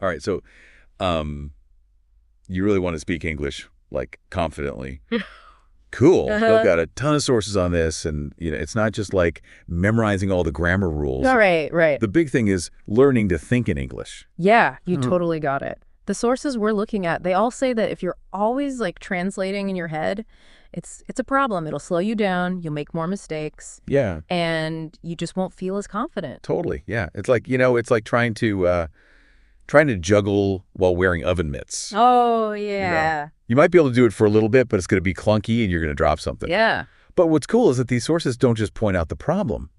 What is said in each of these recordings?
All right, so um, you really want to speak English, like, confidently. Cool. So I've Uh-huh. got a ton of sources on this, and it's not just like memorizing all the grammar rules. All right, right. The big thing is learning to think in English. Yeah, you Oh. totally got it. The sources we're looking at, they all say that if you're always like translating in your head, it's a problem. It'll slow you down, you'll make more mistakes, Yeah, and you just won't feel as confident. totally. Yeah, it's like it's like trying to juggle while wearing oven mitts. Oh, You know, yeah. you might be able to do it for a little bit, but it's going to be clunky, and you're going to drop something. Yeah. But what's cool is that these sources don't just point out the problem.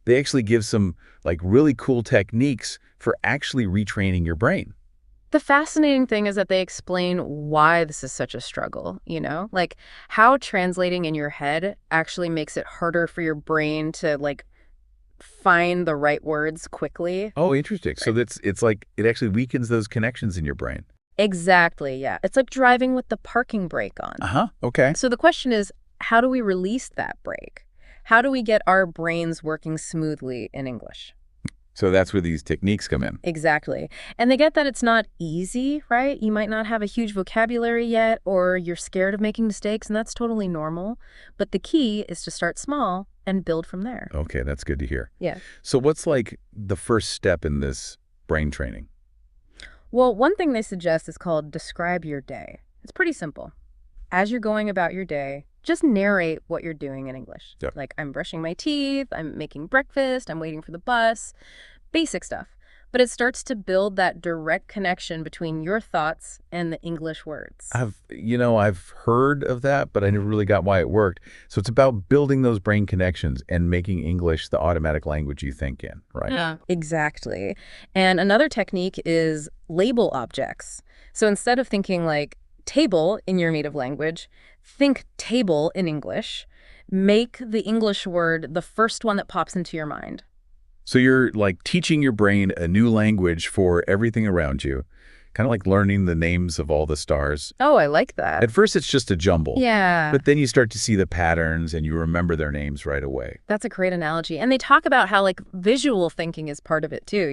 They actually give some like really cool techniques for actually retraining your brain. The fascinating thing is that they explain why this is such a struggle, like how translating in your head actually makes it harder for your brain to like find the right words quickly. Oh, interesting. So it's like it actually weakens those connections in your brain. Exactly, yeah. It's like driving with the parking brake on. Uh-huh. Okay. So the question is, how do we release that brake? How do we get our brains working smoothly in English? So that's where these techniques come in. Exactly. And they get that it's not easy, right? You might not have a huge vocabulary yet, or you're scared of making mistakes, and that's totally normal. But the key is to start small and build from there. Okay, that's good to hear. Yeah. So what's like the first step in this brain training? Well, one thing they suggest is called describe your day. It's pretty simple. As you're going about your day, just narrate what you're doing in English. Yep. Like, I'm brushing my teeth, I'm making breakfast, I'm waiting for the bus, basic stuff. But it starts to build that direct connection between your thoughts and the English words. I've heard of that, but I never really got why it worked. So it's about building those brain connections and making English the automatic language you think in, right? Yeah. Exactly. And another technique is label objects. So instead of thinking like table in your native language, think table in English. Make the English word the first one that pops into your mind. So you're like teaching your brain a new language for everything around you, kind of like learning the names of all the stars. Oh, I like that. At first, it's just a jumble. Yeah, But then you start to see the patterns and you remember their names right away. that's a great analogy. And they talk about how like visual thinking is part of it too,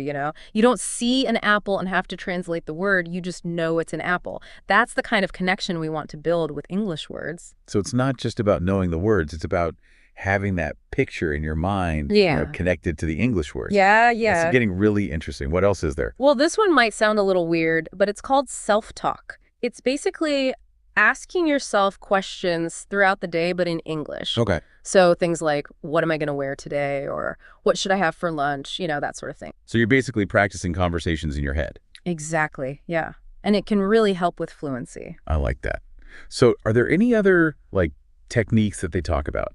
You don't see an apple and have to translate the word, you just know it's an apple. That's the kind of connection we want to build with English words. So it's not just about knowing the words. It's about having that picture in your mind Yeah. connected to the English words. Yeah, It's yeah. getting really interesting. What else is there? Well, this one might sound a little weird, but it's called self-talk. It's basically asking yourself questions throughout the day, but in English. Okay. So things like, what am I going to wear today? Or what should I have for lunch? That sort of thing. So you're basically practicing conversations in your head. Exactly, yeah. And it can really help with fluency. I like that. So are there any other like techniques that they talk about?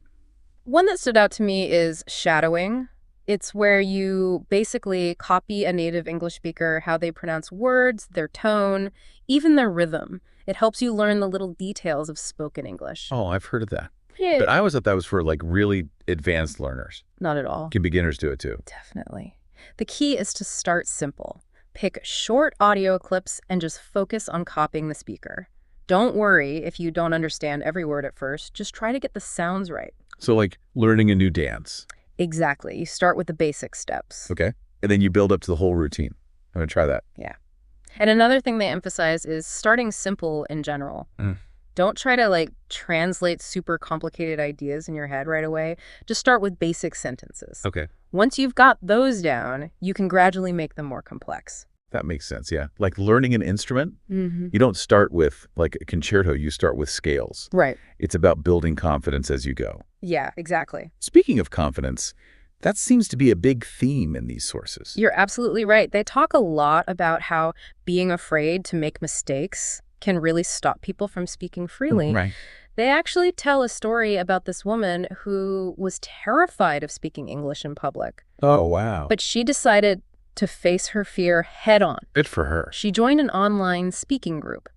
One that stood out to me is shadowing. It's where you basically copy a native English speaker, how they pronounce words, their tone, even their rhythm. It helps you learn the little details of spoken English. Oh, I've heard of that. Yeah. But I always thought that was for like really advanced learners. Not at all. Can beginners do it too? Definitely. The key is to start simple. Pick short audio clips and just focus on copying the speaker. Don't worry if you don't understand every word at first. Just try to get the sounds right. So like learning a new dance. Exactly. You start with the basic steps. Okay. And then you build up to the whole routine. I'm going to try that. Yeah. And another thing they emphasize is starting simple in general. Don't try to like translate super complicated ideas in your head right away. Just start with basic sentences. Okay. Once you've got those down, you can gradually make them more complex. That makes sense. Yeah. Like learning an instrument, Mm-hmm. you don't start with like a concerto, you start with scales. Right. It's about building confidence as you go. Yeah, exactly. Speaking of confidence, that seems to be a big theme in these sources. You're absolutely right. They talk a lot about how being afraid to make mistakes can really stop people from speaking freely. Right. They actually tell a story about this woman who was terrified of speaking English in public, Oh, wow. but she decided to face her fear head on. Good for her. She joined an online speaking group.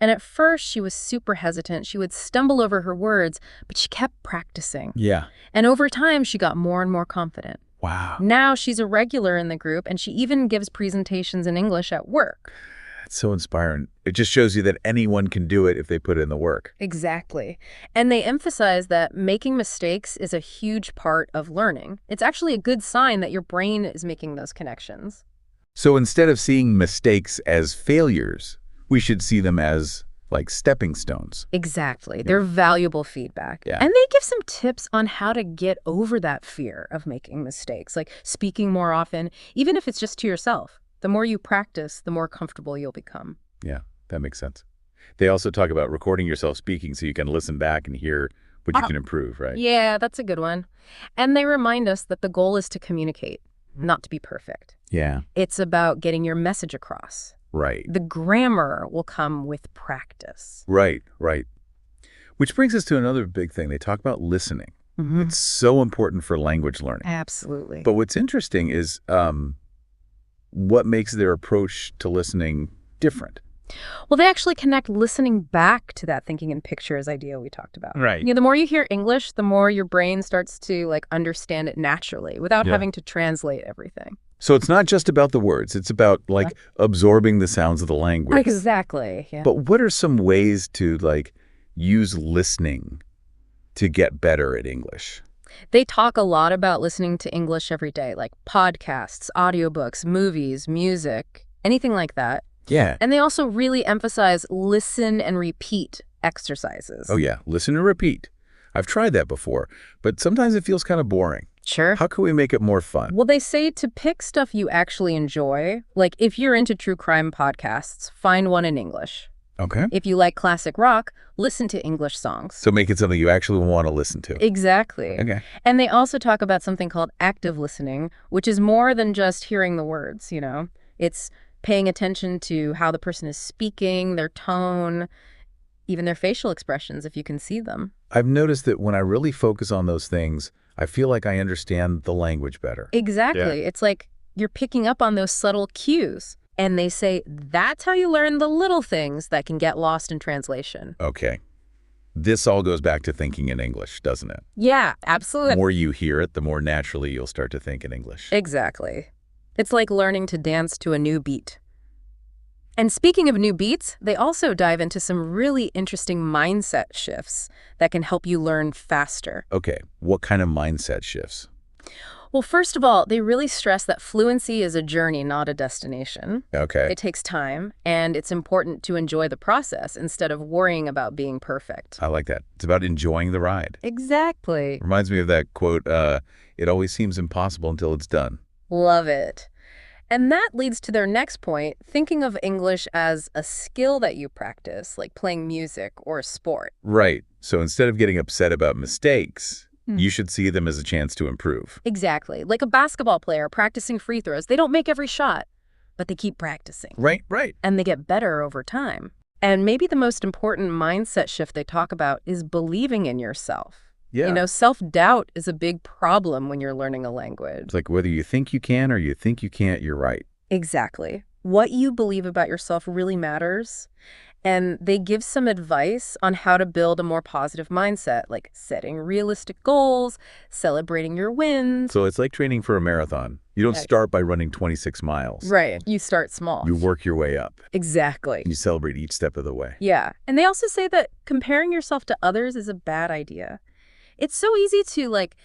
And at first, she was super hesitant. She would stumble over her words, but she kept practicing. Yeah. And over time, she got more and more confident. Wow. Now she's a regular in the group, and she even gives presentations in English at work. That's so inspiring. It just shows you that anyone can do it if they put in the work. Exactly. And they emphasize that making mistakes is a huge part of learning. It's actually a good sign that your brain is making those connections. So instead of seeing mistakes as failures, we should see them as like stepping stones. Exactly. They're valuable feedback. Yeah. And they give some tips on how to get over that fear of making mistakes, like speaking more often, even if it's just to yourself. The more you practice, the more comfortable you'll become. Yeah, that makes sense. They also talk about recording yourself speaking so you can listen back and hear what you can improve, right? Yeah, that's a good one. And they remind us that the goal is to communicate, not to be perfect. Yeah, It's about getting your message across. right. The grammar will come with practice. Right, right. Which brings us to another big thing. They talk about listening. It's so important for language learning. Absolutely. But what's interesting is what makes their approach to listening different. Well, they actually connect listening back to that thinking in pictures idea we talked about. Right. You know, the more you hear English, the more your brain starts to like understand it naturally without having to translate everything. So it's not just about the words. It's about like absorbing the sounds of the language. Exactly. Yeah. But what are some ways to like use listening to get better at English? They talk a lot about listening to English every day, like podcasts, audiobooks, movies, music, anything like that. Yeah. And they also really emphasize listen and repeat exercises. Oh, yeah. Listen and repeat. I've tried that before, but sometimes it feels kind of boring. Sure. How can we make it more fun? Well, they say to pick stuff you actually enjoy. Like if you're into true crime podcasts, find one in English. Okay. If you like classic rock, listen to English songs. So make it something you actually want to listen to. Exactly. Okay. And they also talk about something called active listening, which is more than just hearing the words, you know. It's paying attention to how the person is speaking, their tone, even their facial expressions, if you can see them. I've noticed that when I really focus on those things, I feel like I understand the language better. Exactly. It's like you're picking up on those subtle cues. And they say that's how you learn the little things that can get lost in translation. Okay. This all goes back to thinking in English, doesn't it? Yeah, absolutely. The more you hear it, the more naturally you'll start to think in English. Exactly. It's like learning to dance to a new beat. And speaking of new beats, they also dive into some really interesting mindset shifts that can help you learn faster. Okay. What kind of mindset shifts? Well, first of all, they really stress that fluency is a journey, not a destination. Okay. It takes time, and it's important to enjoy the process instead of worrying about being perfect. I like that. It's about enjoying the ride. Exactly. Reminds me of that quote, it always seems impossible until it's done. Love it. And that leads to their next point, thinking of English as a skill that you practice, like playing music or a sport. Right. So instead of getting upset about mistakes, you should see them as a chance to improve. Exactly. Like a basketball player practicing free throws. They don't make every shot, but they keep practicing. Right, right. And they get better over time. And maybe the most important mindset shift they talk about is believing in yourself. Yeah. You know, self-doubt is a big problem when you're learning a language. It's like whether you think you can or you think you can't, you're right. Exactly. What you believe about yourself really matters. And they give some advice on how to build a more positive mindset, like setting realistic goals, celebrating your wins. So it's like training for a marathon. You don't start by running 26 miles. Right. You start small. You work your way up. Exactly. You celebrate each step of the way. Yeah. And they also say that comparing yourself to others is a bad idea. It's so easy to, like,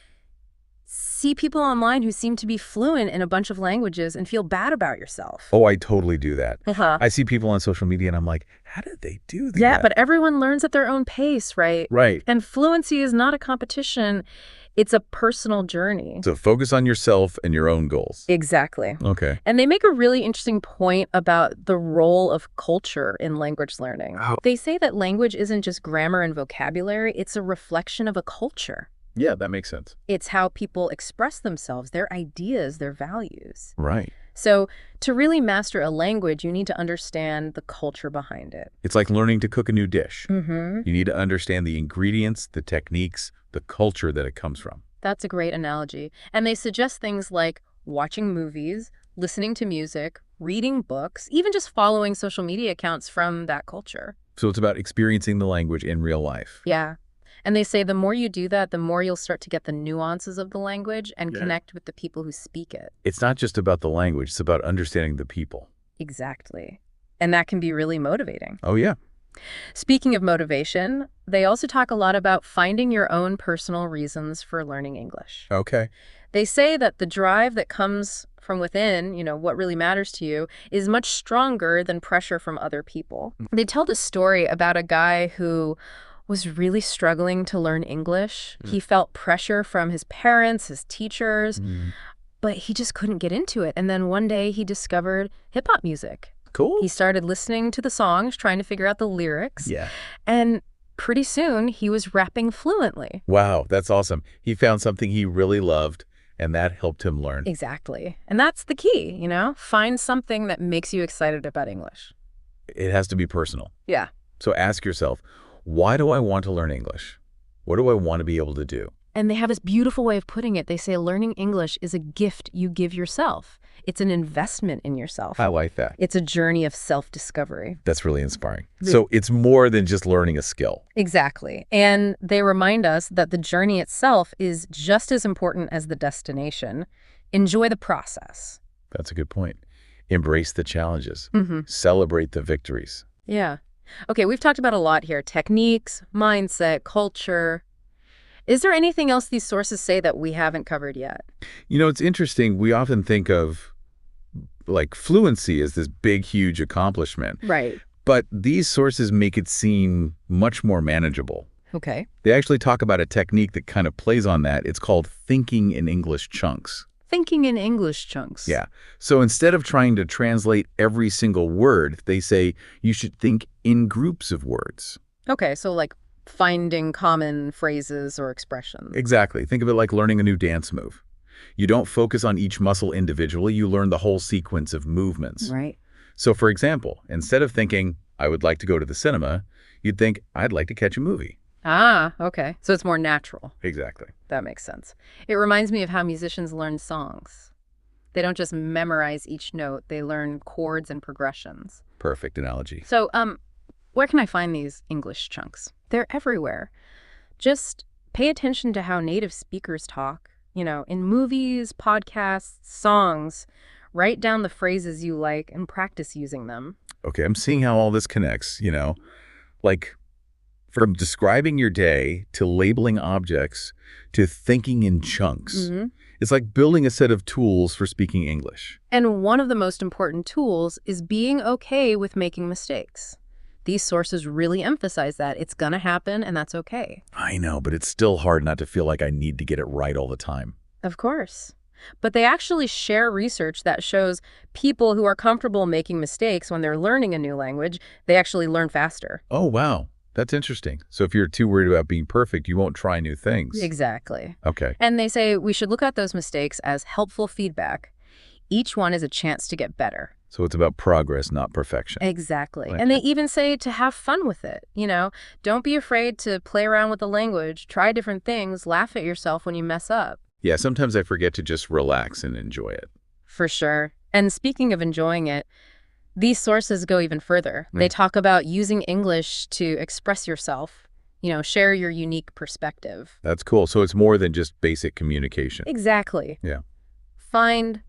see people online who seem to be fluent in a bunch of languages and feel bad about yourself. Oh, I totally do that. Uh-huh. I see people on social media and I'm like, how did they do that? Yeah, but everyone learns at their own pace, right? Right. And fluency is not a competition. It's a personal journey. So focus on yourself and your own goals. Exactly. Okay. And they make a really interesting point about the role of culture in language learning. Oh. They say that language isn't just grammar and vocabulary, it's a reflection of a culture. Yeah, that makes sense. It's how people express themselves, their ideas, their values. Right. So to really master a language, you need to understand the culture behind it. It's like learning to cook a new dish. Mm-hmm. You need to understand the ingredients, the techniques, the culture that it comes from. That's a great analogy. And they suggest things like watching movies, listening to music, reading books, even just following social media accounts from that culture. So it's about experiencing the language in real life. Yeah. And they say the more you do that, the more you'll start to get the nuances of the language and connect with the people who speak it. It's not just about the language, it's about understanding the people. Exactly. And that can be really motivating. Oh, yeah. Speaking of motivation, they also talk a lot about finding your own personal reasons for learning English. Okay. They say that the drive that comes from within, what really matters to you, is much stronger than pressure from other people. They tell the story about a guy who was really struggling to learn English. He felt pressure from his parents, his teachers, but he just couldn't get into it. And then one day he discovered hip-hop music. Cool. He started listening to the songs, trying to figure out the lyrics. Yeah. And pretty soon he was rapping fluently. Wow, that's awesome. He found something he really loved, and that helped him learn. Exactly. And that's the key, Find something that makes you excited about English. It has to be personal. Yeah. So ask yourself, why do I want to learn English? What do I want to be able to do? And they have this beautiful way of putting it. They say learning English is a gift you give yourself. It's an investment in yourself. I like that. It's a journey of self-discovery. That's really inspiring. So it's more than just learning a skill. Exactly. And they remind us that the journey itself is just as important as the destination. Enjoy the process. That's a good point. Embrace the challenges. Celebrate the victories. Yeah. Okay, we've talked about a lot here. Techniques, mindset, culture. Is there anything else these sources say that we haven't covered yet? It's interesting. We often think of fluency as this big, huge accomplishment. Right. But these sources make it seem much more manageable. Okay. They actually talk about a technique that kind of plays on that. It's called thinking in English chunks. Thinking in English chunks. Yeah. So instead of trying to translate every single word, they say you should think in groups of words. Okay, so finding common phrases or expressions. Exactly. Think of it like learning a new dance move. You don't focus on each muscle individually, you learn the whole sequence of movements. Right. So for example, instead of thinking, I would like to go to the cinema, you'd think, I'd like to catch a movie. Ah, okay. So it's more natural. Exactly. That makes sense. It reminds me of how musicians learn songs. They don't just memorize each note, they learn chords and progressions. Perfect analogy. So, where can I find these English chunks? They're everywhere. Just pay attention to how native speakers talk. In movies, podcasts, songs. Write down the phrases you like and practice using them. Okay, I'm seeing how all this connects, like from describing your day to labeling objects to thinking in chunks. It's like building a set of tools for speaking English. And one of the most important tools is being okay with making mistakes. These sources really emphasize that. It's going to happen, and that's okay. I know, but it's still hard not to feel like I need to get it right all the time. Of course. But they actually share research that shows people who are comfortable making mistakes when they're learning a new language, they actually learn faster. Oh, wow. That's interesting. So if you're too worried about being perfect, you won't try new things. Exactly. Okay. And they say we should look at those mistakes as helpful feedback. Each one is a chance to get better. So it's about progress, not perfection. Exactly. Okay. And they even say to have fun with it. Don't be afraid to play around with the language, try different things, laugh at yourself when you mess up. Yeah, sometimes I forget to just relax and enjoy it. For sure. And speaking of enjoying it, these sources go even further. They talk about using English to express yourself, share your unique perspective. That's cool. So it's more than just basic communication. Exactly. Yeah. Find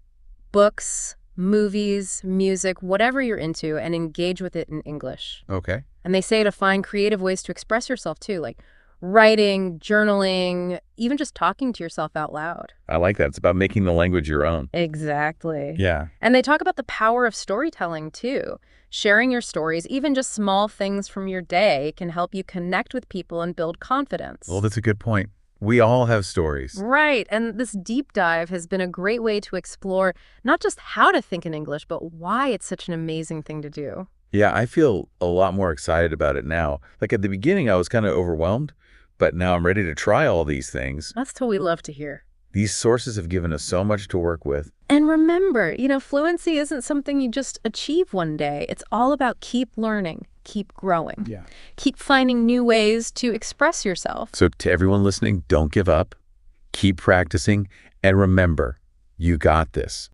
books, movies, music, whatever you're into, and engage with it in English. Okay. And they say to find creative ways to express yourself too, like writing, journaling, even just talking to yourself out loud. I like that. It's about making the language your own. Exactly. Yeah. And they talk about the power of storytelling too. Sharing your stories, even just small things from your day, can help you connect with people and build confidence. Well, that's a good point. We all have stories. Right. And this deep dive has been a great way to explore not just how to think in English, but why it's such an amazing thing to do. Yeah, I feel a lot more excited about it now. Like at the beginning, I was kind of overwhelmed, but now I'm ready to try all these things. That's what we love to hear. These sources have given us so much to work with. And remember, fluency isn't something you just achieve one day. It's all about keep learning, keep growing. Yeah. Keep finding new ways to express yourself. So to everyone listening, don't give up. Keep practicing. And remember, you got this.